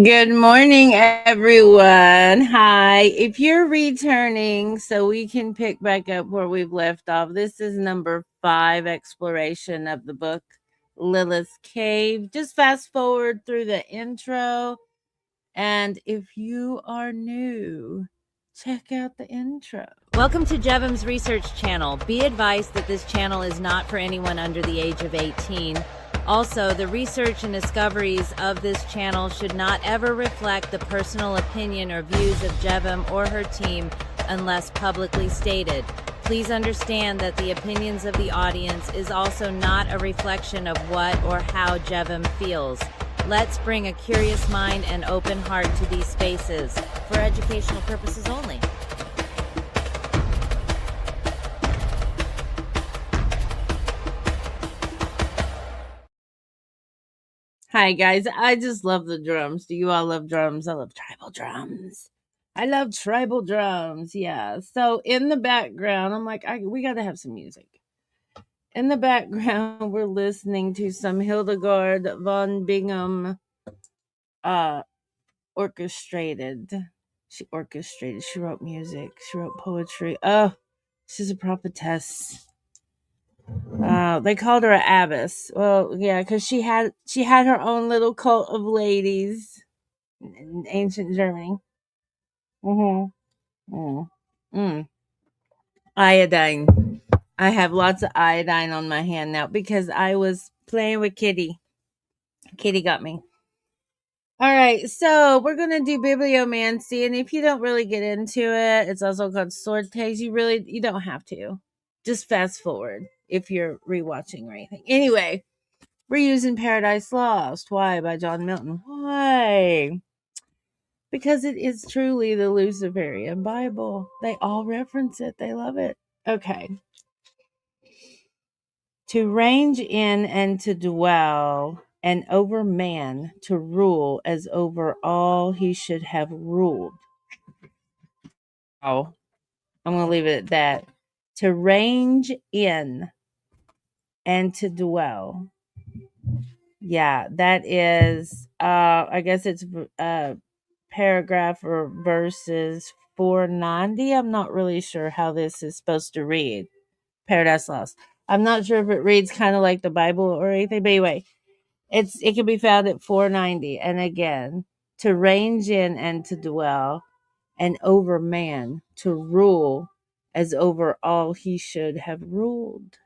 Good morning, everyone. Hi. If you're returning, so we can pick back up where we've left off, this is number 5 exploration of the book Lilith's Cave. Just fast forward through the intro. And if you are new, check out the intro. Welcome to Jevim's research channel. Be advised that this channel is not for anyone under the age of 18. Also, the research and discoveries of this channel should not ever reflect the personal opinion or views of Jevim or her team unless publicly stated. Please understand that the opinions of the audience is also not a reflection of what or how Jevim feels. Let's bring a curious mind and open heart to these spaces for educational purposes only. Hi, guys. I just love the drums. Do you all love drums? I love tribal drums. I love tribal drums. Yeah. So in the background, I'm like, we got to have some music. In the background, we're listening to some Hildegard von Bingham uh orchestrated. She orchestrated. She wrote music. She wrote poetry. Oh, she's a prophetess. They called her an abbess. Well, yeah, because she had her own little cult of ladies in ancient Germany. Mm-hmm. Mm. Mm. Iodine. I have lots of iodine on my hand now because I was playing with Kitty. Kitty got me. All right, so we're gonna do bibliomancy, and if you don't really get into it, it's also called sword taste. You don't have to. Just fast forward if you're rewatching or anything. Anyway, we're using Paradise Lost. Why? By John Milton. Why? Because it is truly the Luciferian Bible. They all reference it. They love it. Okay. To range in and to dwell, and over man to rule as over all he should have ruled. Oh, I'm going to leave it at that. To range in and to dwell. Yeah, that is, I guess it's paragraph or verses 490. I'm not really sure how this is supposed to read. Paradise Lost. I'm not sure if it reads kind of like the Bible or anything, but anyway, it can be found at 490. And again, to range in and to dwell, and over man to rule as over all he should have ruled.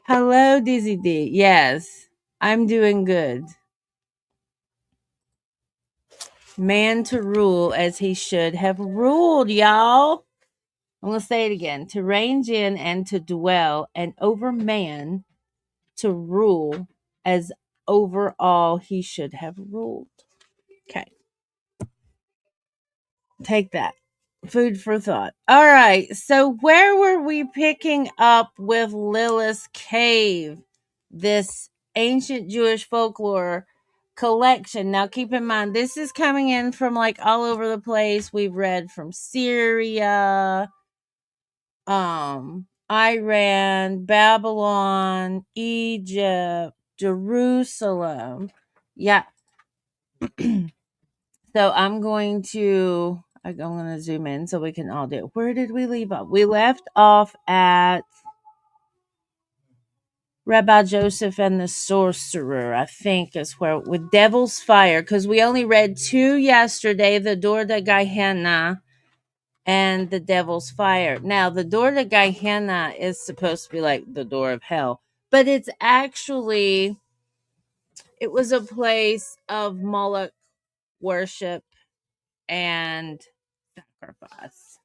Hello, Dizzy D. Yes, I'm doing good. Man to rule as he should have ruled, y'all. I'm going to say it again. To range in and to dwell, and over man to rule as over all he should have ruled. Okay. Take that. Food for thought. All right. So, where were we picking up with Lilith's Cave? This ancient Jewish folklore collection. Now, keep in mind, this is coming in from like all over the place. We've read from Syria, Iran, Babylon, Egypt, Jerusalem. Yeah. So I'm going to zoom in so we can all do it. Where did we leave off? We left off at Rabbi Joseph and the Sorcerer, I think is where, with Devil's Fire, because we only read 2 yesterday, the Door to Gehenna and the Devil's Fire. Now, the Door to Gehenna is supposed to be like the door of hell, but it was a place of Moloch worship and sacrifice.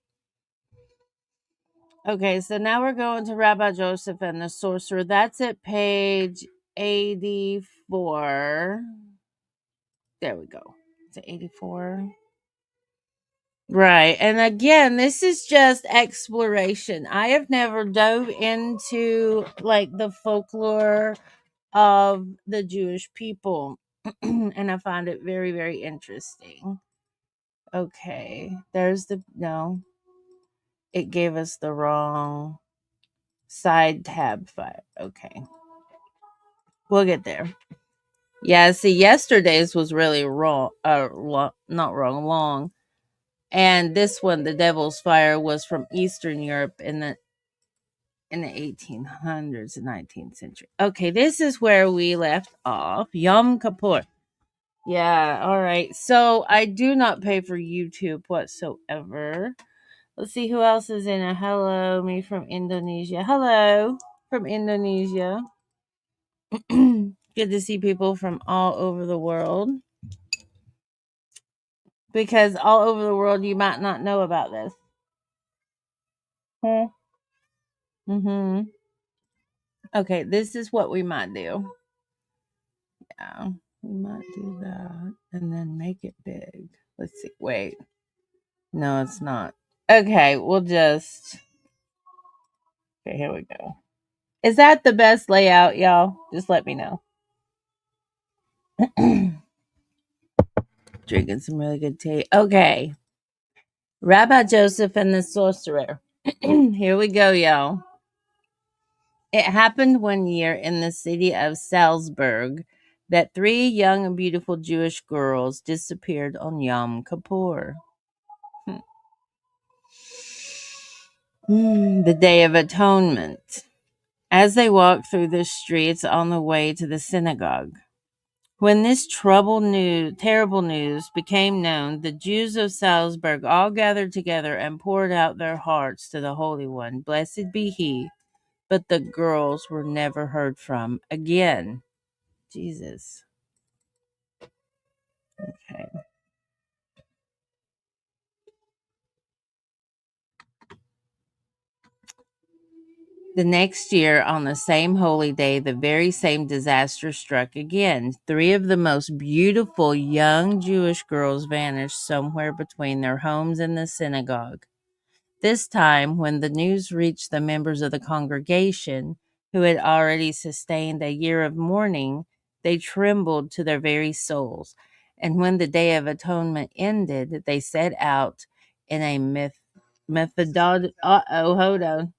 Okay, so now we're going to Rabbi Joseph and the Sorcerer. That's at page 84. There we go. It's 84. Right. And again, this is just exploration. I have never dove into like the folklore of the Jewish people. And I find it very, very interesting. Okay. No, it gave us the wrong side tab file. Okay. We'll get there. Yeah, see, yesterday's was really wrong. Not wrong, long. And this one, the Devil's Fire, was from Eastern Europe in the 1800s and 19th century. Okay, this is where we left off. Yom Kippur. Yeah, all right. So I do not pay for YouTube whatsoever. Let's see who else is in it. Hello, me from Indonesia. Hello from Indonesia. Good to see people from all over the world. Because all over the world you might not know about this. Hmm. Mm-hmm. Okay, this is what we might do. Yeah, we might do that and then make it big. Let's see. Wait. No, it's not. Okay, we'll just. Okay, here we go. Is that the best layout, y'all? Just let me know. Drinking some really good tea. Okay. Rabbi Joseph and the Sorcerer. Here we go, y'all. It happened one year in the city of Salzburg that three young and beautiful Jewish girls disappeared on Yom Kippur. The Day of Atonement. As they walked through the streets on the way to the synagogue. When this terrible news became known, the Jews of Salzburg all gathered together and poured out their hearts to the Holy One. Blessed be He. But the girls were never heard from again. Jesus. Okay. The next year, on the same holy day, the very same disaster struck again. Three of the most beautiful young Jewish girls vanished somewhere between their homes and the synagogue. This time, when the news reached the members of the congregation, who had already sustained a year of mourning, they trembled to their very souls. And when the Day of Atonement ended, they set out in a methodod. Hold on.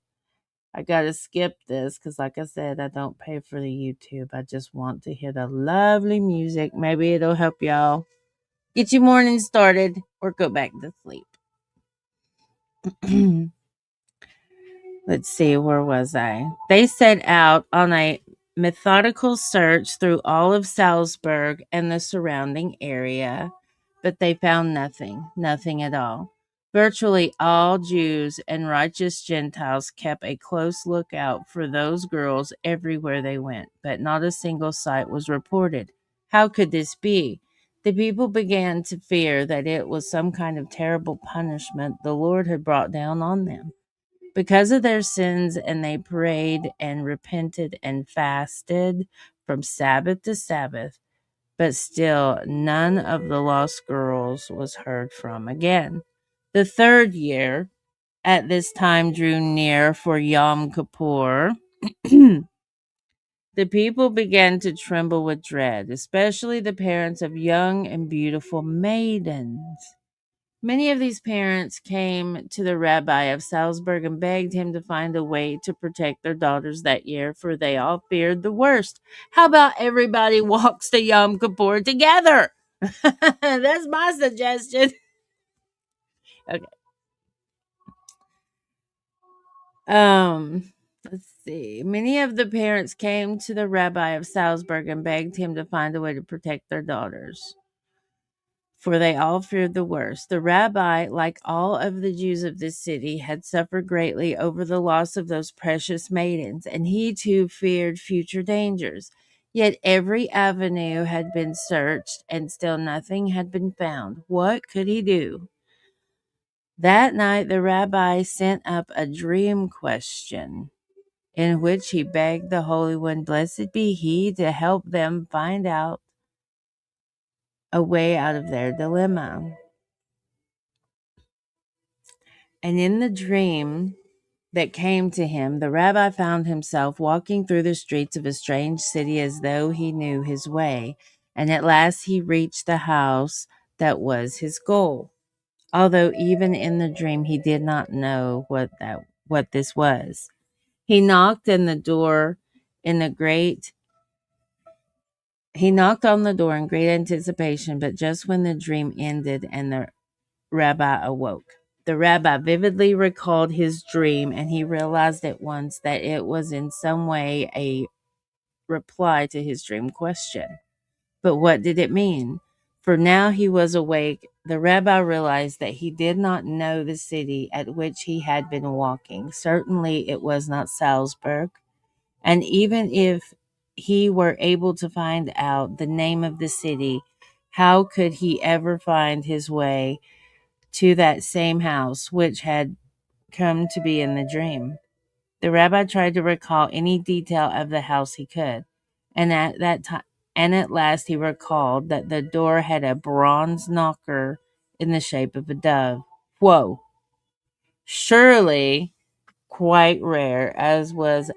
I gotta skip this because, like I said, I don't pay for the YouTube. I just want to hear the lovely music. Maybe it'll help y'all get your morning started or go back to sleep. Let's see, where was I? They set out on a methodical search through all of Salzburg and the surrounding area, but they found nothing at all. Virtually all Jews and righteous Gentiles kept a close lookout for those girls everywhere they went, but not a single sight was reported. How could this be? The people began to fear that it was some kind of terrible punishment the Lord had brought down on them because of their sins, and they prayed and repented and fasted from Sabbath to Sabbath, but still none of the lost girls was heard from again. The third year at this time drew near for Yom Kippur. The people began to tremble with dread, especially the parents of young and beautiful maidens. Many of these parents came to the rabbi of Salzburg and begged him to find a way to protect their daughters that year, for they all feared the worst. How about everybody walks to Yom Kippur together? That's my suggestion. Okay. Let's see. Many of the parents came to the rabbi of Salzburg and begged him to find a way to protect their daughters, for they all feared the worst. The rabbi, like all of the Jews of this city, had suffered greatly over the loss of those precious maidens, and he too feared future dangers. Yet every avenue had been searched, and still nothing had been found. What could he do? That night, the rabbi sent up a dream question in which he begged the Holy One, blessed be He, to help them find out a way out of their dilemma. And in the dream that came to him, the rabbi found himself walking through the streets of a strange city as though he knew his way. And at last he reached the house that was his goal. Although even in the dream he did not know what this was. He knocked on the door in the great He knocked on the door in great anticipation, but just when the dream ended and the rabbi awoke. The rabbi vividly recalled his dream, and he realized at once that it was in some way a reply to his dream question. But what did it mean? For now he was awake, the rabbi realized that he did not know the city at which he had been walking. Certainly it was not Salzburg. And even if he were able to find out the name of the city, how could he ever find his way to that same house which had come to be in the dream? The rabbi tried to recall any detail of the house he could, and at last he recalled that the door had a bronze knocker in the shape of a dove. Whoa! Surely quite rare, as was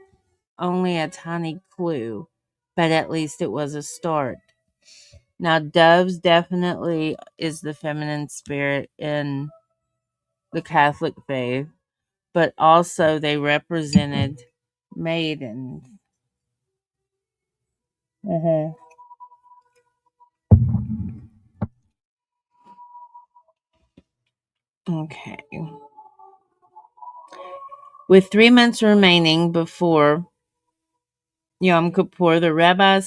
only a tiny clue, but at least it was a start. Now, doves definitely is the feminine spirit in the Catholic faith, but also they represented maidens. Uh-huh. Okay. With 3 months remaining before Yom Kippur, the Rabbi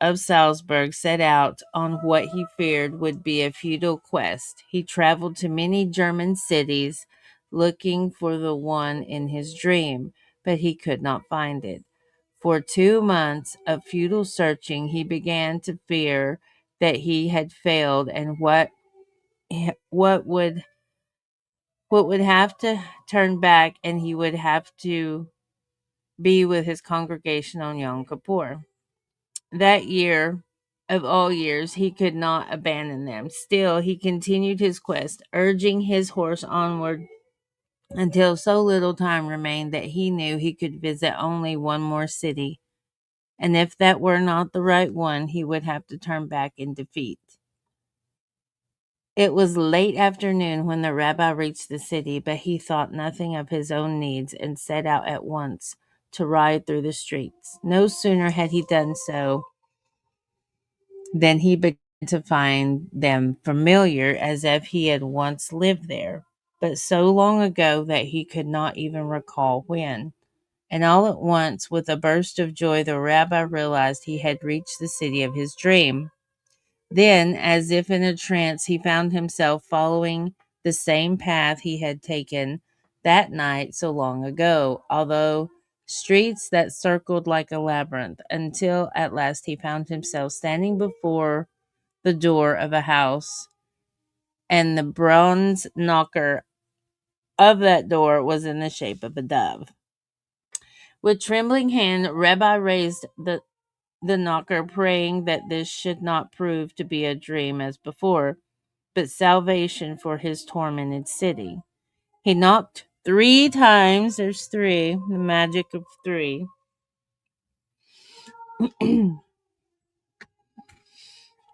of Salzburg set out on what he feared would be a futile quest. He traveled to many German cities looking for the one in his dream, but he could not find it. For 2 months of futile searching, he began to fear that he had failed, and what would have to turn back, and he would have to be with his congregation on Yom Kippur. That year of all years, he could not abandon them. Still, he continued his quest, urging his horse onward until so little time remained that he knew he could visit only one more city. And if that were not the right one, he would have to turn back in defeat. It was late afternoon when the rabbi reached the city, but he thought nothing of his own needs and set out at once to ride through the streets. No sooner had he done so than he began to find them familiar, as if he had once lived there, but so long ago that he could not even recall when. And all at once, with a burst of joy, the rabbi realized he had reached the city of his dream. Then, as if in a trance, he found himself following the same path he had taken that night so long ago, although streets that circled like a labyrinth, until at last he found himself standing before the door of a house, and the bronze knocker of that door was in the shape of a dove. With trembling hand, Rabbi raised the knocker, praying that this should not prove to be a dream as before, but salvation for his tormented city. He knocked 3 times. There's three, the magic of three.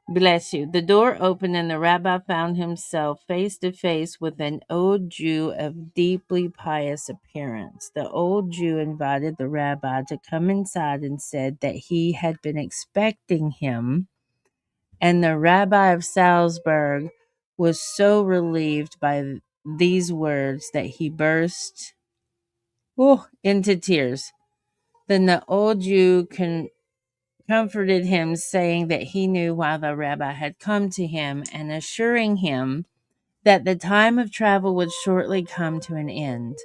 Bless you. The door opened, and the rabbi found himself face to face with an old Jew of deeply pious appearance. The old Jew invited the rabbi to come inside and said that he had been expecting him. And the rabbi of Salzburg was so relieved by these words that he burst into tears. Then the old Jew comforted him, saying that he knew why the rabbi had come to him, and assuring him that the time of travel would shortly come to an end.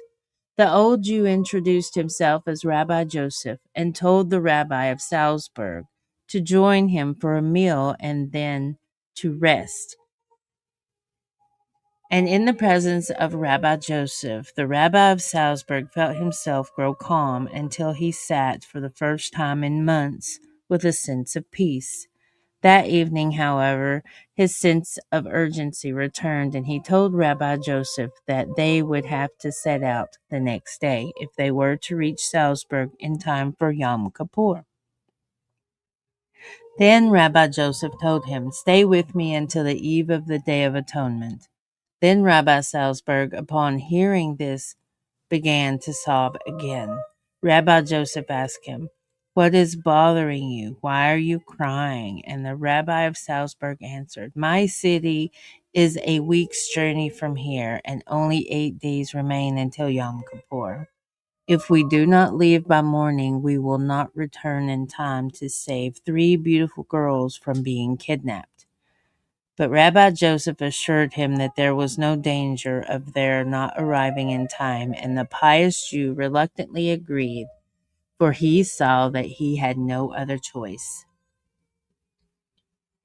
The old Jew introduced himself as Rabbi Joseph and told the rabbi of Salzburg to join him for a meal and then to rest. And in the presence of Rabbi Joseph, the rabbi of Salzburg felt himself grow calm until he sat for the first time in months with a sense of peace. That evening, however, his sense of urgency returned, and he told Rabbi Joseph that they would have to set out the next day if they were to reach Salzburg in time for Yom Kippur. Then Rabbi Joseph told him, "Stay with me until the eve of the Day of Atonement." Then Rabbi Salzburg, upon hearing this, began to sob again. Rabbi Joseph asked him, What is bothering you? Why are you crying? And the rabbi of Salzburg answered, My city is a week's journey from here, and only 8 days remain until Yom Kippur. If we do not leave by morning, we will not return in time to save 3 beautiful girls from being kidnapped. But Rabbi Joseph assured him that there was no danger of their not arriving in time, and the pious Jew reluctantly agreed, for he saw that he had no other choice.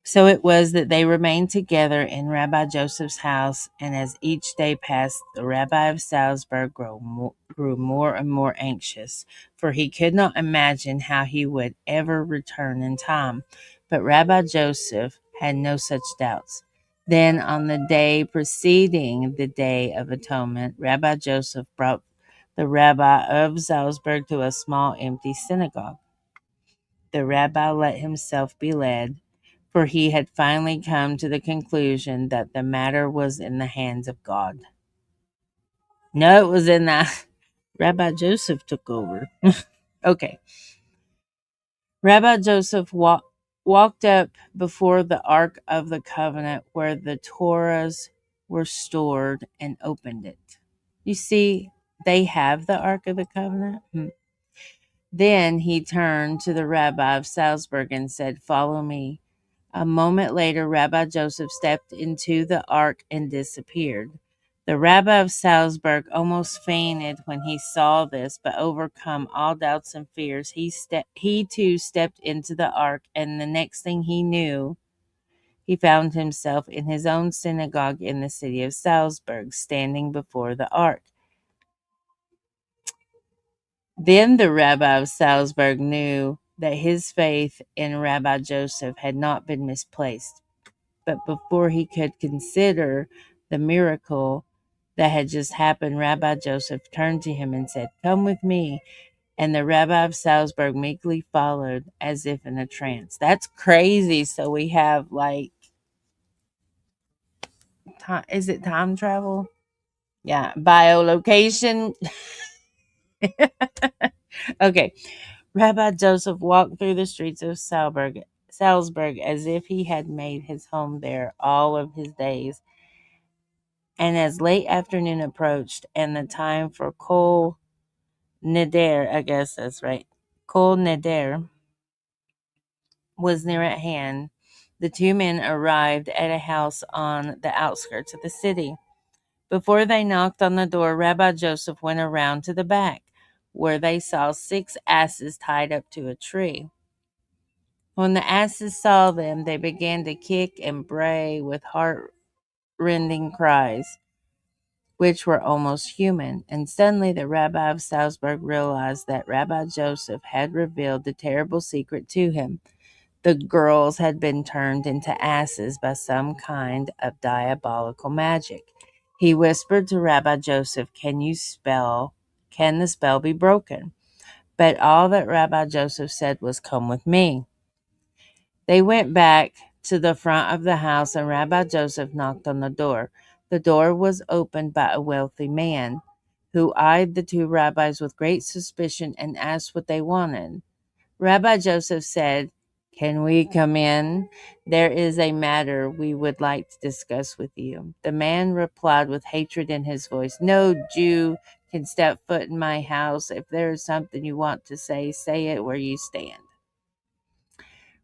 So it was that they remained together in Rabbi Joseph's house, and as each day passed, the Rabbi of Salzburg grew more and more anxious, for he could not imagine how he would ever return in time. But Rabbi Joseph had no such doubts. Then, on the day preceding the Day of Atonement, Rabbi Joseph brought the Rabbi of Salzburg to a small empty synagogue. The rabbi let himself be led, for he had finally come to the conclusion that the matter was in the hands of God. No, it was in the Rabbi Joseph took over. Okay. Rabbi Joseph walked up before the Ark of the Covenant where the Torahs were stored and opened it. You see, they have the Ark of the Covenant. Then he turned to the rabbi of Salzburg and said, Follow me. A moment later, Rabbi Joseph stepped into the ark and disappeared. The rabbi of Salzburg almost fainted when he saw this, but overcome all doubts and fears, he too stepped into the ark, and the next thing he knew, he found himself in his own synagogue in the city of Salzburg, standing before the ark. Then the rabbi of Salzburg knew that his faith in Rabbi Joseph had not been misplaced. But before he could consider the miracle that had just happened, Rabbi Joseph turned to him and said, Come with me. And the rabbi of Salzburg meekly followed as if in a trance. That's crazy. So we have like, is it time travel? Yeah, biolocation. Okay. Rabbi Joseph walked through the streets of Salzburg as if he had made his home there all of his days. And as late afternoon approached and the time for Kol Neder, I guess that's right, Kol Neder was near at hand, the 2 men arrived at a house on the outskirts of the city. Before they knocked on the door, Rabbi Joseph went around to the back, where they saw 6 asses tied up to a tree. When the asses saw them, they began to kick and bray with heart-rending cries, which were almost human. And suddenly the rabbi of Salzburg realized that Rabbi Joseph had revealed the terrible secret to him. The girls had been turned into asses by some kind of diabolical magic. He whispered to Rabbi Joseph, Can the spell be broken? But all that Rabbi Joseph said was, Come with me. They went back to the front of the house, and Rabbi Joseph knocked on the door. The door was opened by a wealthy man, who eyed the 2 rabbis with great suspicion and asked what they wanted. Rabbi Joseph said, Can we come in? There is a matter we would like to discuss with you. The man replied with hatred in his voice, No Jew can step foot in my house. If there is something you want to say it where you stand.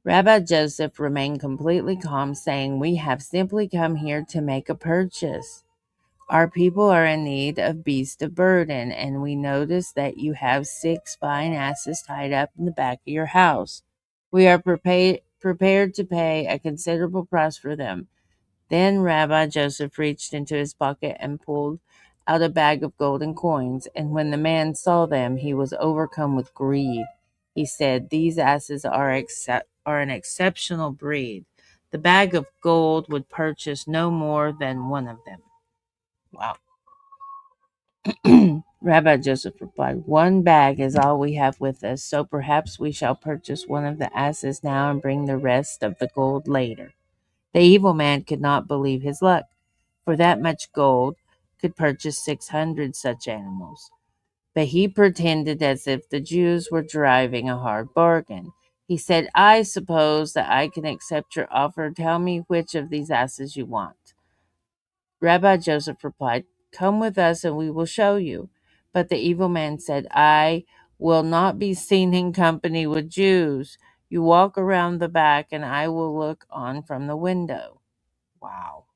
Rabbi Joseph remained completely calm, saying, We have simply come here to make a purchase. Our people are in need of beasts of burden, and we notice that you have 6 fine asses tied up in the back of your house. We are prepared to pay a considerable price for them. Then Rabbi Joseph reached into his pocket and pulled out a bag of golden coins, and when the man saw them, he was overcome with greed. He said, These asses are an exceptional breed. The bag of gold would purchase no more than one of them. Wow. Rabbi Joseph replied, 1 bag is all we have with us, so perhaps we shall purchase one of the asses now and bring the rest of the gold later. The evil man could not believe his luck, for that much gold could purchase 600 such animals. But he pretended as if the Jews were driving a hard bargain. He said, I suppose that I can accept your offer. Tell me which of these asses you want. Rabbi Joseph replied, Come with us and we will show you. But the evil man said, I will not be seen in company with Jews. You walk around the back and I will look on from the window. Wow.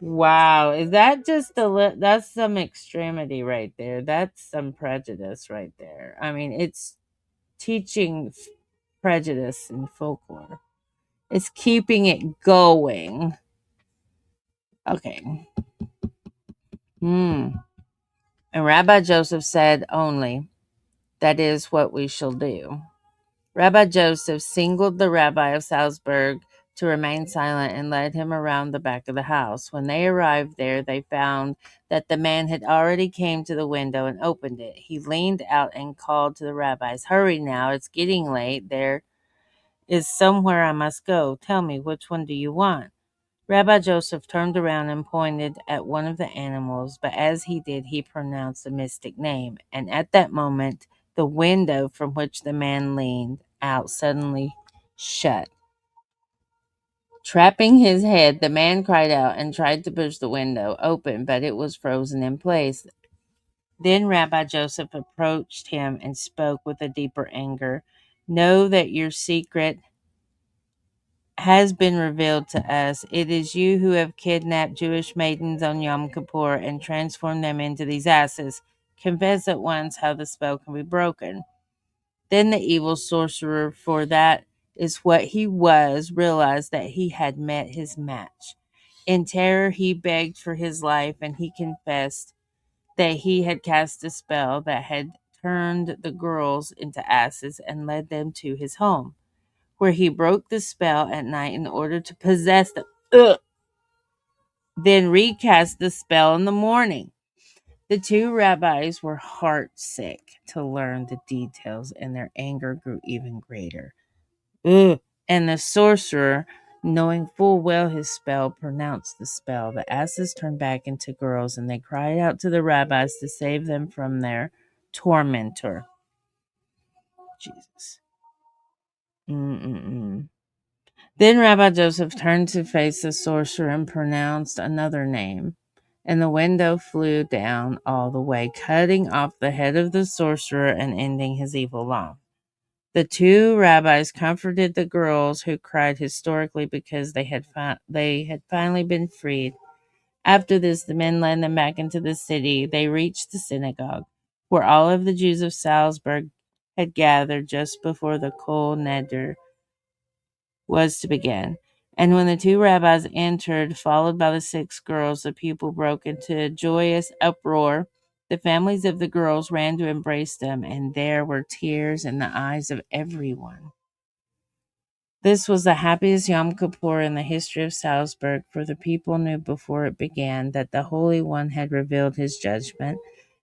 Wow. Is that just that's some extremity right there. That's some prejudice right there. I mean, it's teaching prejudice in folklore. It's keeping it going. Okay. Hmm. And Rabbi Joseph said only, That is what we shall do. Rabbi Joseph singled the rabbi of Salzburg to remain silent and led him around the back of the house. When they arrived there, they found that the man had already came to the window and opened it. He leaned out and called to the rabbis, Hurry now, it's getting late. There is somewhere I must go. Tell me, which one do you want? Rabbi Joseph turned around and pointed at one of the animals, but as he did, he pronounced a mystic name, and at that moment, the window from which the man leaned out suddenly shut. Trapping his head, the man cried out and tried to push the window open, but it was frozen in place. Then Rabbi Joseph approached him and spoke with a deeper anger. Know that your secret has been revealed to us. It is you who have kidnapped Jewish maidens on Yom Kippur and transformed them into these asses. Confess at once how the spell can be broken. Then the evil sorcerer, for that is what he was, realized that he had met his match. In terror, he begged for his life and he confessed that he had cast a spell that had turned the girls into asses and led them to his home, where he broke the spell at night in order to possess them, then recast the spell in the morning. The two rabbis were heartsick to learn the details, and their anger grew even greater. Ugh. And the sorcerer, knowing full well his spell, pronounced the spell. The asses turned back into girls, and they cried out to the rabbis to save them from their tormentor. Jesus. Mm-mm-mm. Then Rabbi Joseph turned to face the sorcerer and pronounced another name, and the window flew down all the way, cutting off the head of the sorcerer and ending his evil life. The two rabbis comforted the girls who cried historically because they had finally been freed. After this, the men led them back into the city. They reached the synagogue, where all of the Jews of Salzburg had gathered just before the Kol Neder was to begin. And when the two rabbis entered, followed by the six girls, the people broke into a joyous uproar. The families of the girls ran to embrace them, and there were tears in the eyes of everyone. This was the happiest Yom Kippur in the history of Salzburg, for the people knew before it began that the Holy One had revealed his judgment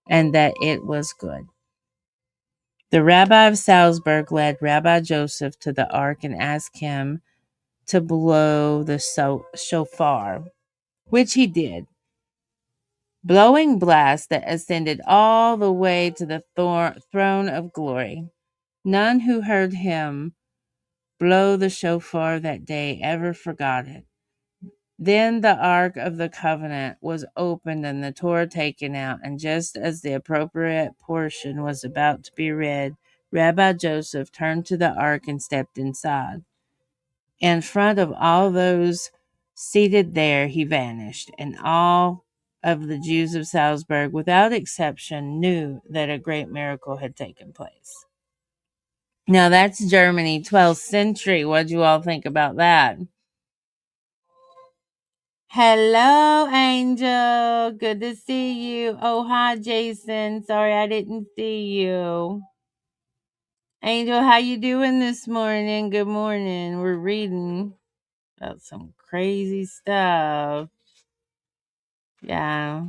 and that it was good. The rabbi of Salzburg led Rabbi Joseph to the ark and asked him to blow the shofar, which he did, blowing blasts that ascended all the way to the throne of glory. None who heard him blow the shofar that day ever forgot it. Then the Ark of the Covenant was opened and the Torah taken out, and just as the appropriate portion was about to be read, Rabbi Joseph turned to the ark and stepped inside. In front of all those seated there, he vanished, and all of the Jews of Salzburg, without exception, knew that a great miracle had taken place. Now that's Germany, 12th century. What do you all think about that? Hello, Angel. Good to see you. Oh, hi, Jason. Sorry I didn't see you. Angel, how you doing this morning? Good morning. We're reading about some crazy stuff. Yeah.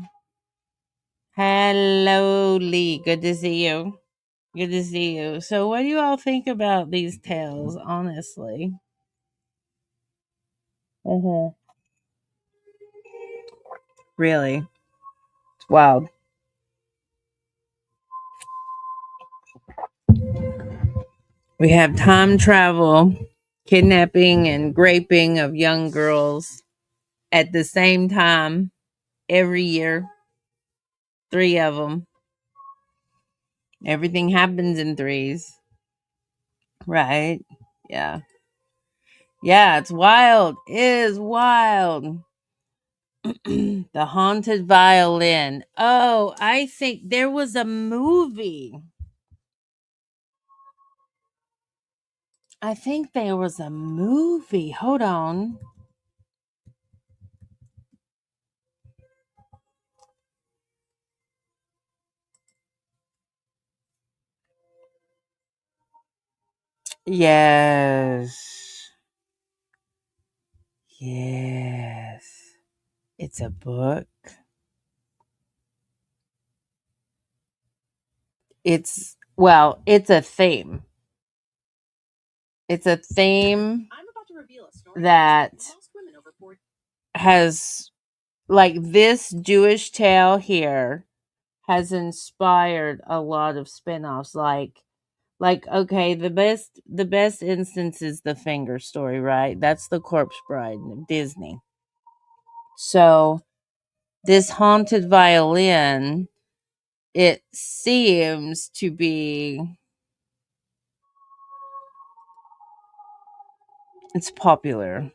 Hello, Lee. Good to see you. Good to see you. So, what do you all think about these tales, honestly? Uh-huh. Really? It's wild. We have time travel, kidnapping, and raping of young girls at the same time every year. 3 of them. Everything happens in threes, right? Yeah. Yeah, it's wild. It is wild. The Haunted Violin. Oh, I think there was a movie. I think there was a movie. Hold on. Yes. Yes. It's a book. It's a theme. It's a theme that has, like, this Jewish tale here has inspired a lot of spin-offs, like, okay, the best instance is the Finger story, right? That's the Corpse Bride of Disney. So this Haunted Violin, it seems to be, it's popular.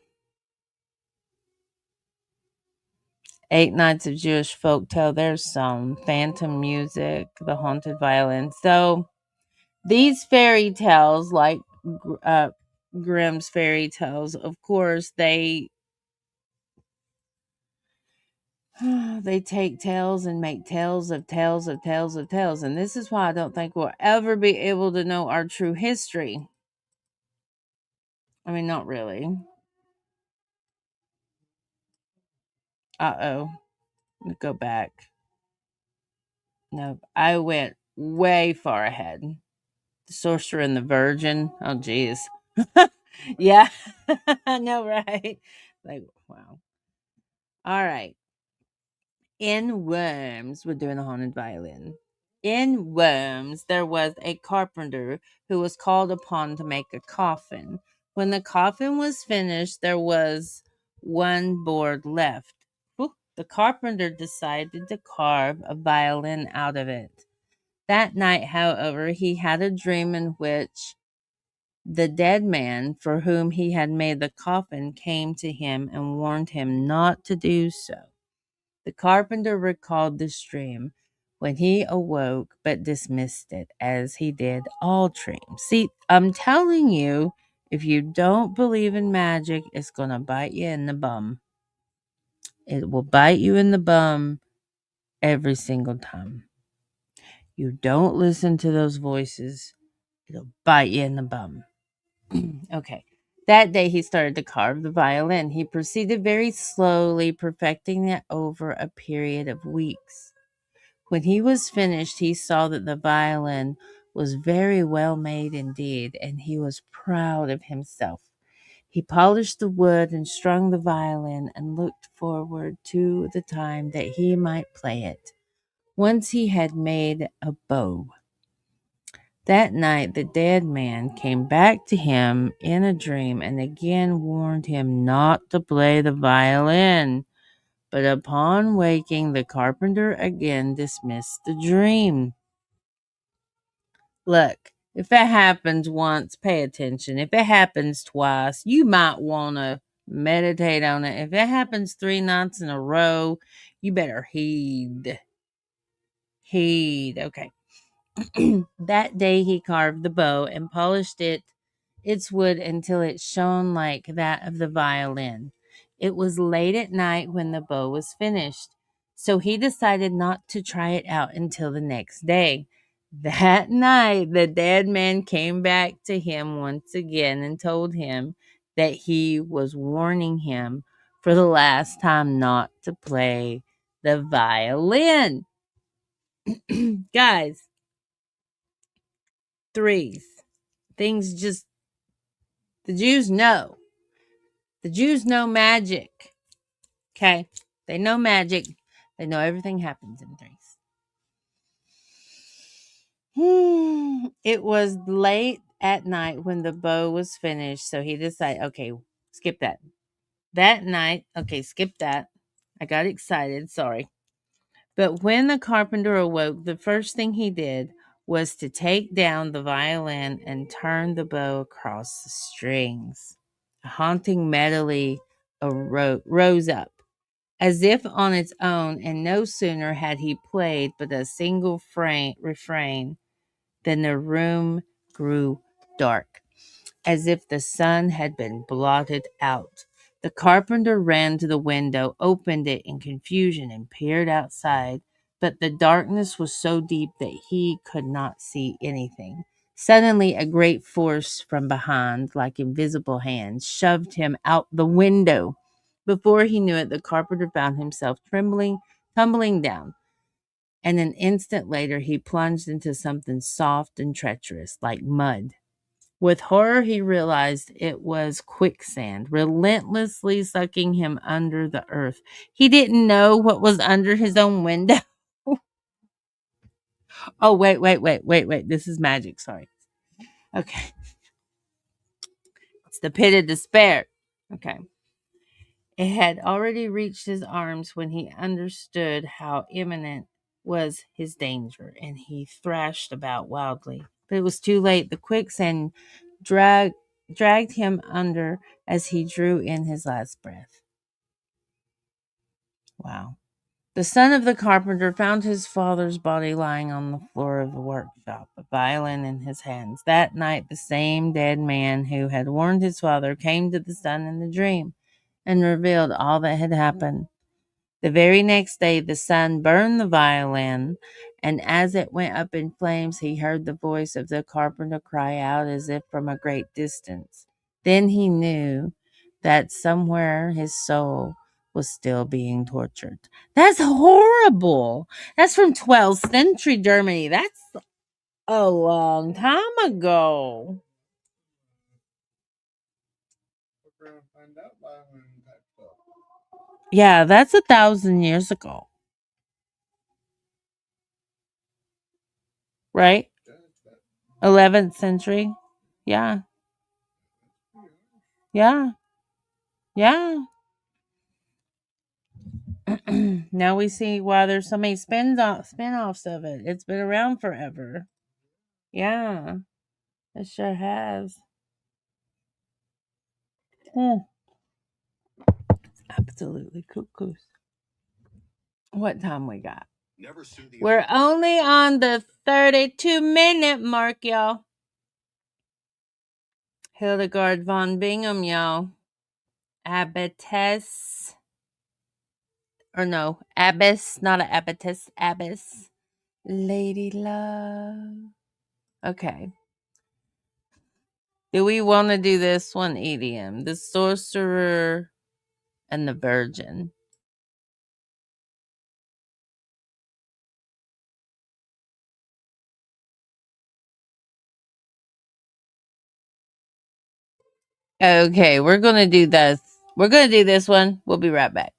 8 Nights of Jewish Folktale. There's some Phantom Music, the Haunted Violin. So these fairy tales, like Grimm's fairy tales, of course, they take tales and make tales of tales of tales of tales. And this is why I don't think we'll ever be able to know our true history. I mean, not really. Uh-oh. Let me go back. No, I went way far ahead. The Sorcerer and the Virgin. Oh, geez. Yeah. I know, right? Like, wow. All right. In Worms, we're doing a haunted violin. In Worms, there was a carpenter who was called upon to make a coffin. When the coffin was finished, there was one board left. The carpenter decided to carve a violin out of it. That night, however, he had a dream in which the dead man for whom he had made the coffin came to him and warned him not to do so. The carpenter recalled this dream when he awoke, but dismissed it as he did all dreams. See, I'm telling you, if you don't believe in magic, it's going to bite you in the bum. It will bite you in the bum every single time. You don't listen to those voices, it'll bite you in the bum. Okay. That day he started to carve the violin. He proceeded very slowly, perfecting it over a period of weeks. When he was finished, he saw that the violin was very well made indeed, and he was proud of himself. He polished the wood and strung the violin and looked forward to the time that he might play it. Once he had made a bow. That night, the dead man came back to him in a dream and again warned him not to play the violin. But upon waking, the carpenter again dismissed the dream. Look, if it happens once, pay attention. If it happens twice, you might want to meditate on it. If it happens 3 nights in a row, you better heed. Heed. Okay. That day he carved the bow and polished its wood until it shone like that of the violin. It was late at night when the bow was finished, so he decided not to try it out until the next day. That night the dead man came back to him once again and told him that he was warning him for the last time not to play the violin. Guys, threes. Things just, the Jews know. The Jews know magic. Okay? They know magic. They know everything happens in threes. It was late at night when the bow was finished. So he decided, okay, skip that. That night, okay, skip that. I got excited, sorry. But when the carpenter awoke, the first thing he did was to take down the violin and turn the bow across the strings. A haunting melody rose up, as if on its own, and no sooner had he played but a single refrain than the room grew dark, as if the sun had been blotted out. The carpenter ran to the window, opened it in confusion, and peered outside, but the darkness was so deep that he could not see anything. Suddenly, a great force from behind, like invisible hands, shoved him out the window. Before he knew it, the carpenter found himself tumbling down, and an instant later he plunged into something soft and treacherous, like mud. With horror, he realized it was quicksand, relentlessly sucking him under the earth. He didn't know what was under his own window. Oh, wait. This is magic. Sorry. Okay. It's the pit of despair. Okay. It had already reached his arms when he understood how imminent was his danger, and he thrashed about wildly. But it was too late. The quicksand drag, dragged him under as he drew in his last breath. Wow. The son of the carpenter found his father's body lying on the floor of the workshop, a violin in his hands. That night, the same dead man who had warned his father came to the son in the dream and revealed all that had happened. The very next day, the sun burned the violin, and as it went up in flames, he heard the voice of the carpenter cry out as if from a great distance. Then he knew that somewhere his soul was still being tortured. That's horrible. That's from 12th century Germany. That's a long time ago. Yeah, that's 1,000 years ago, right? 11th century. Yeah. Yeah. Yeah. Now we see why there's so many spin-offs of it. It's been around forever. Yeah, it sure has. Hmm. Absolutely cuckoo. What time we got? We're only on the 32-minute mark, y'all. Hildegard von Bingham, y'all. Abbess. Or no, abbess, not a abbess, abbess. Lady Love. Okay. Do we want to do this one, EDM? The Sorcerer and the Virgin. Okay, we're going to do this. We're going to do this one. We'll be right back.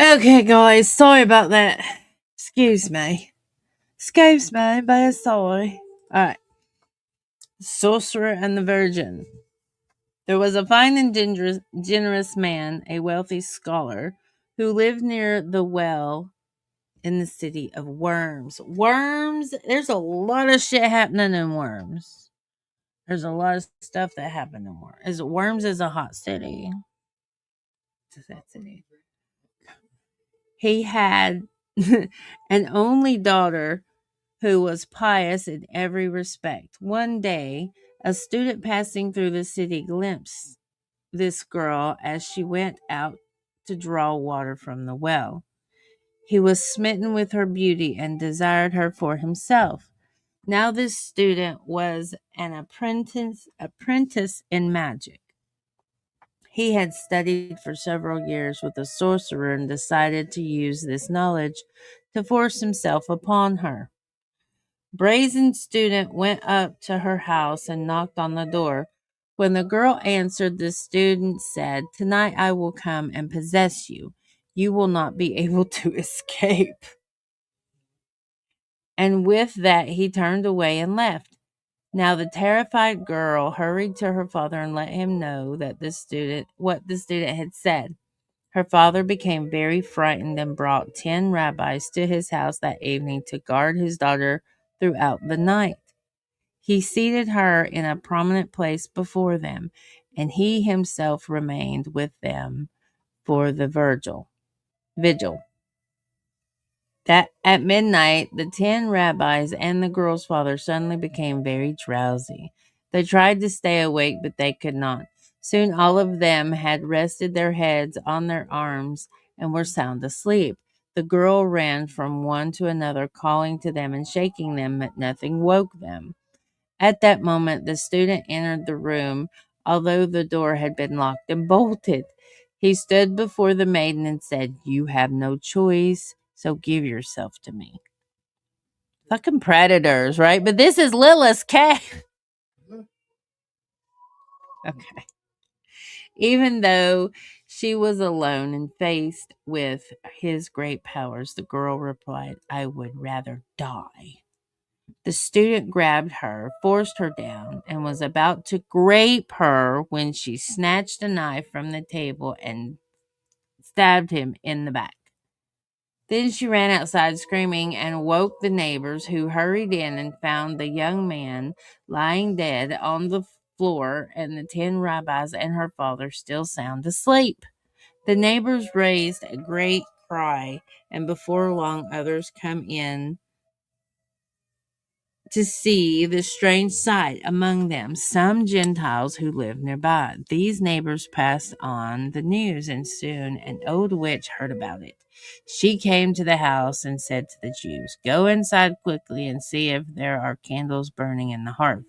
Okay, guys, sorry about that. Excuse me. Excuse me, but sorry. Alright. Sorcerer and the Virgin. There was a fine and generous man, a wealthy scholar, who lived near the well in the city of Worms. Worms, there's a lot of shit happening in Worms. There's a lot of stuff that happened in Worms. Worms is a hot city. It's a city. He had an only daughter who was pious in every respect. One day, a student passing through the city glimpsed this girl as she went out to draw water from the well. He was smitten with her beauty and desired her for himself. Now this student was an apprentice in magic. He had studied for several years with a sorcerer and decided to use this knowledge to force himself upon her. Brazen student went up to her house and knocked on the door. When the girl answered, the student said, "Tonight I will come and possess you. You will not be able to escape." And with that, he turned away and left. Now the terrified girl hurried to her father and let him know that what the student had said. Her father became very frightened and brought 10 rabbis to his house that evening to guard his daughter throughout the night. He seated her in a prominent place before them, and he himself remained with them for the vigil. That at midnight, the 10 rabbis and the girl's father suddenly became very drowsy. They tried to stay awake, but they could not. Soon all of them had rested their heads on their arms and were sound asleep. The girl ran from one to another, calling to them and shaking them, but nothing woke them. At that moment, the student entered the room, although the door had been locked and bolted. He stood before the maiden and said, "You have no choice, so give yourself to me." Fucking predators, right? But this is Lilith's cave. Okay. Even though she was alone and faced with his great powers, the girl replied, "I would rather die." The student grabbed her, forced her down, and was about to grape her when she snatched a knife from the table and stabbed him in the back. Then she ran outside screaming and woke the neighbors, who hurried in and found the young man lying dead on the floor and the 10 rabbis and her father still sound asleep. The neighbors raised a great cry, and before long others come in to see the strange sight, among them some Gentiles who lived nearby. These neighbors passed on the news, and soon an old witch heard about it. She came to the house and said to the Jews, "Go inside quickly and see if there are candles burning in the hearth."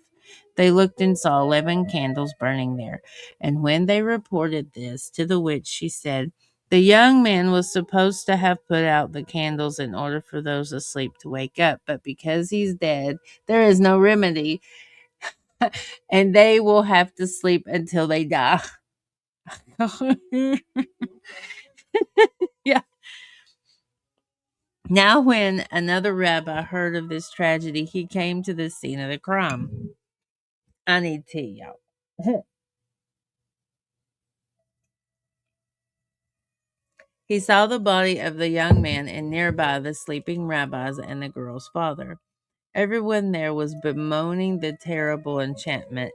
They looked and saw 11 candles burning there. And when they reported this to the witch, she said, "The young man was supposed to have put out the candles in order for those asleep to wake up, but because he's dead, there is no remedy, and they will have to sleep until they die." Yeah. Now, when another rabbi heard of this tragedy, he came to the scene of the crime. I need tea, y'all. He saw the body of the young man and nearby the sleeping rabbis and the girl's father. Everyone there was bemoaning the terrible enchantment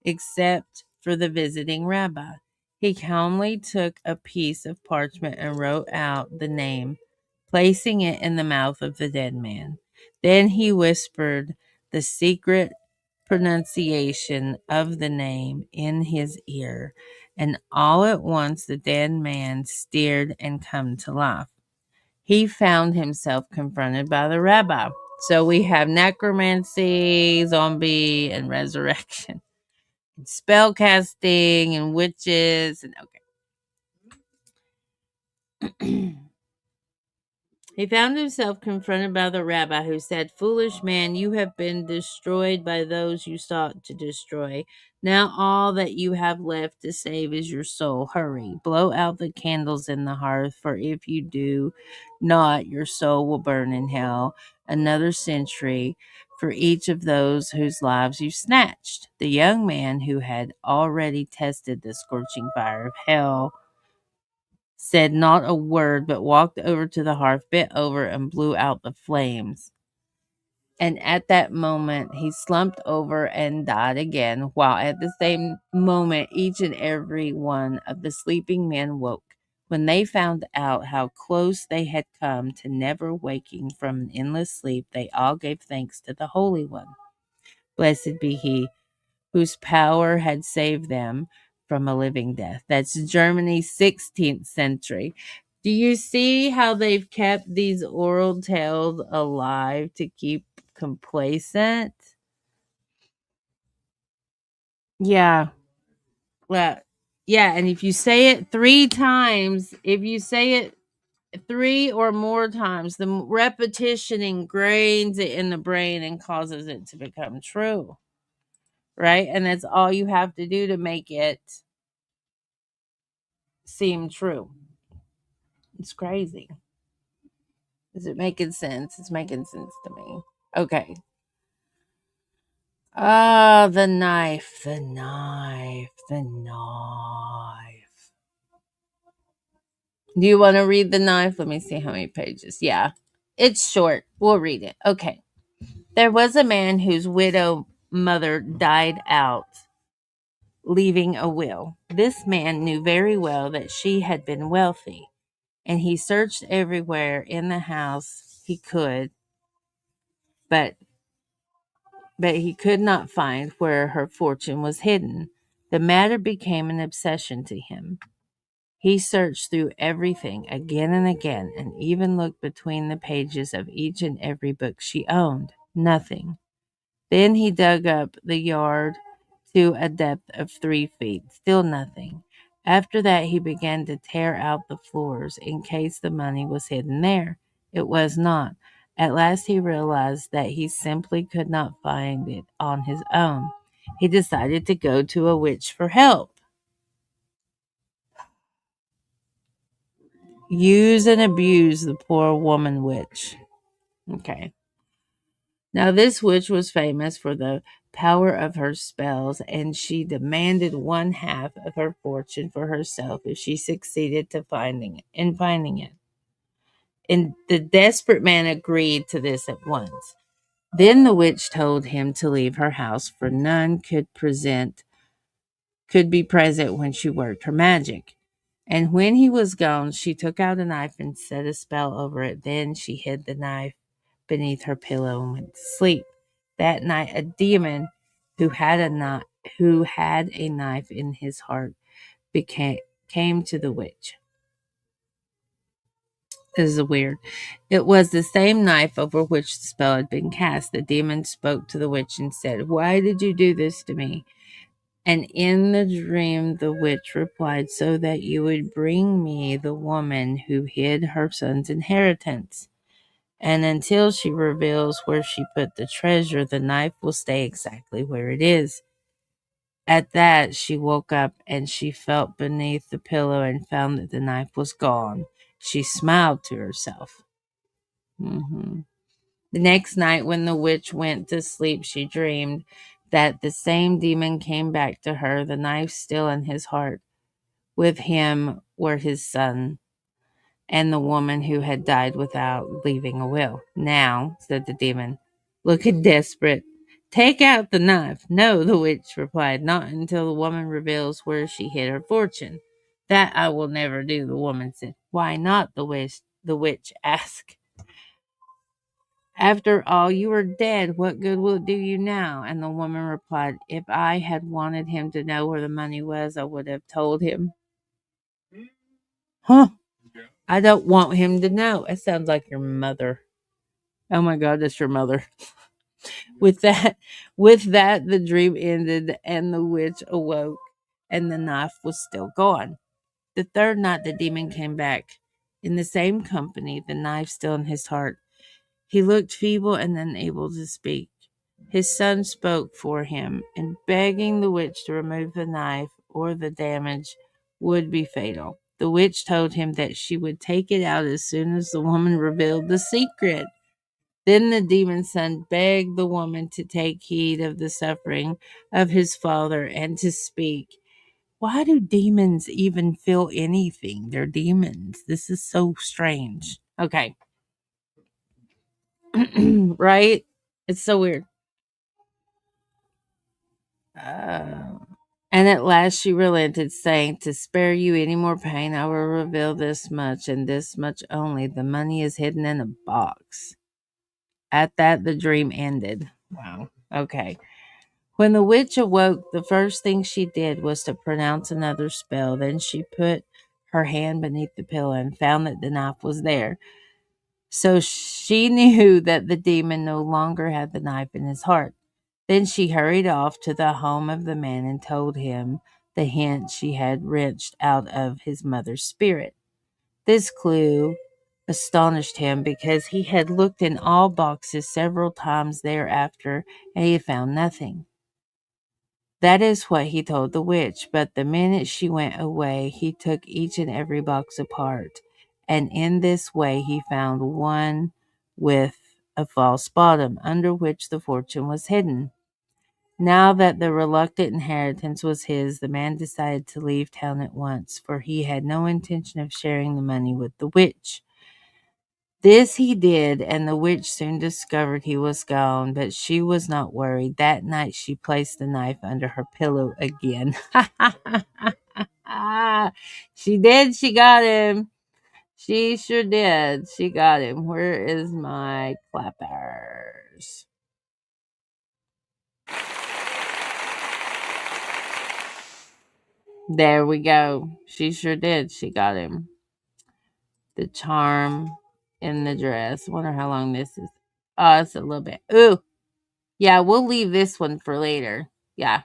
except for the visiting rabbi. He calmly took a piece of parchment and wrote out the name, placing it in the mouth of the dead man. Then he whispered the secret pronunciation of the name in his ear, and all at once the dead man stirred and come to life. He found himself confronted by the rabbi. So we have necromancy, zombie, and resurrection, and spell casting, and witches, and okay. He found himself confronted by the rabbi, who said, "Foolish man, you have been destroyed by those you sought to destroy. Now all that you have left to save is your soul. Hurry, blow out the candles in the hearth, for if you do not, your soul will burn in hell another century for each of those whose lives you snatched." The young man, who had already tested the scorching fire of hell, said not a word, but walked over to the hearth, bent over, and blew out the flames. And at that moment, he slumped over and died again, while at the same moment, each and every one of the sleeping men woke. When they found out how close they had come to never waking from an endless sleep, they all gave thanks to the Holy One. Blessed be he whose power had saved them from a living death. That's Germany's 16th century. Do you see how they've kept these oral tales alive to keep complacent. Yeah. Well, yeah, and if you say it 3 times, if you say it 3 or more times, the repetition ingrains it in the brain and causes it to become true, right? And that's all you have to do to make it seem true. It's crazy. Is it making sense? It's making sense to me. Okay. Ah, the knife, the knife, the knife. Do you want to read the knife? Let me see how many pages. Yeah, it's short. We'll read it. Okay. There was a man whose widow mother died out, leaving a will. This man knew very well that she had been wealthy, and he searched everywhere in the house he could, but he could not find where her fortune was hidden. The matter became an obsession to him. He searched through everything again and again, and even looked between the pages of each and every book she owned. Nothing. Then he dug up the yard to a depth of 3 feet. Still nothing. After that, he began to tear out the floors in case the money was hidden there. It was not. At last, he realized that he simply could not find it on his own. He decided to go to a witch for help. Use and abuse the poor woman witch. Okay. Now, this witch was famous for the power of her spells, and she demanded 1/2 of her fortune for herself if she succeeded in finding it. And the desperate man agreed to this at once. Then the witch told him to leave her house, for none could be present when she worked her magic. And when he was gone, she took out a knife and set a spell over it. Then she hid the knife beneath her pillow and went to sleep. That night, a demon who had a knife in his heart came to the witch. This is weird. It was the same knife over which the spell had been cast. The demon spoke to the witch and said, "Why did you do this to me?" And in the dream, the witch replied, "So that you would bring me the woman who hid her son's inheritance. And until she reveals where she put the treasure, the knife will stay exactly where it is." At that, she woke up and she felt beneath the pillow and found that the knife was gone. She smiled to herself. Mhm. The next night, when the witch went to sleep, she dreamed that the same demon came back to her, the knife still in his heart. With him were his son and the woman who had died without leaving a will. "Now," said the demon, looking desperate, "take out the knife." "No," the witch replied, "not until the woman reveals where she hid her fortune." "That I will never do," the woman said. "Why not?" The witch asked. "After all, you are dead. What good will it do you now?" And the woman replied, "If I had wanted him to know where the money was, I would have told him." Huh? I don't want him to know. It sounds like your mother. Oh my God, that's your mother. With that, the dream ended, and the witch awoke, and the knife was still gone. The third night, the demon came back in the same company, the knife still in his heart. He looked feeble and unable to speak. His son spoke for him, and begging the witch to remove the knife, or the damage would be fatal. The witch told him that she would take it out as soon as the woman revealed the secret. Then the demon's son begged the woman to take heed of the suffering of his father and to speak. Why do demons even feel anything? They're demons. This is so strange. Okay. Right? It's so weird. Uh, and at last she relented, saying, "To spare you any more pain, I will reveal this much, and this much only. The money is hidden in a box." At that, the dream ended. Wow. Okay. When the witch awoke, the first thing she did was to pronounce another spell. Then she put her hand beneath the pillow and found that the knife was there. So she knew that the demon no longer had the knife in his heart. Then she hurried off to the home of the man and told him the hint she had wrenched out of his mother's spirit. This clue astonished him because he had looked in all boxes several times thereafter and he had found nothing. That is what he told the witch, but the minute she went away, he took each and every box apart, and in this way he found one with a false bottom, under which the fortune was hidden. Now that the reluctant inheritance was his, the man decided to leave town at once, for he had no intention of sharing the money with the witch. This he did, and the witch soon discovered he was gone, but she was not worried. That night she placed the knife under her pillow again. She did, she got him. She sure did. She got him. Where is my clappers? There we go. She sure did. She got him. The charm in the dress. Wonder how long this is. Oh, it's a little bit. Ooh. Yeah, we'll leave this one for later. Yeah,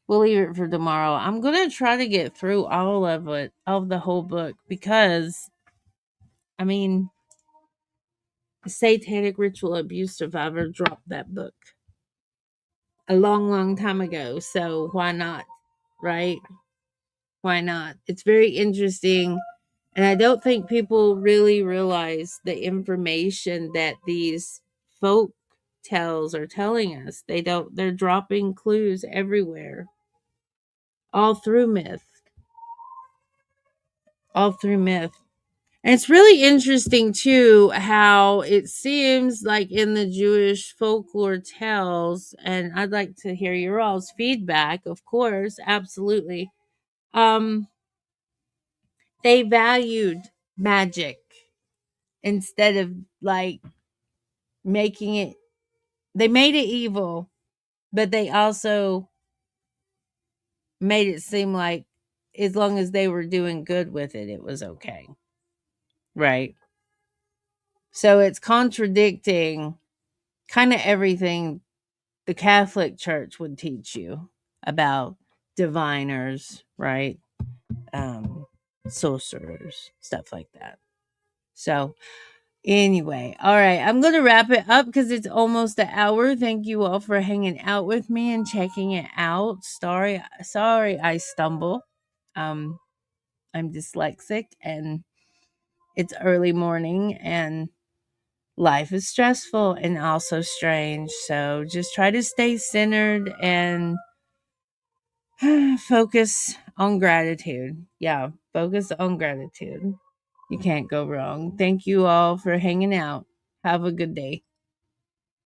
we'll leave it for tomorrow. I'm gonna try to get through all of it, of the whole book, because I mean, Satanic Ritual Abuse Survivor dropped that book a long, long time ago. So why not? Right? Why not? It's very interesting. And I don't think people really realize the information that these folk tales are telling us. They're dropping clues everywhere, all through myth, all through myth. And it's really interesting too how it seems like in the Jewish folklore tales, and I'd like to hear your all's feedback, of course, absolutely. Um, they valued magic instead of like making it, they made it evil, but they also made it seem like as long as they were doing good with it, it was okay. Right. So it's contradicting kind of everything the Catholic Church would teach you about diviners, right? Um, sorcerers, stuff like that. So, anyway, all right, I'm going to wrap it up because it's almost an hour. Thank you all for hanging out with me and checking it out. Sorry, I stumble. Um, I'm dyslexic and it's early morning and life is stressful and also strange. So just try to stay centered and focus on gratitude. Yeah, focus on gratitude. You can't go wrong. Thank you all for hanging out. Have a good day.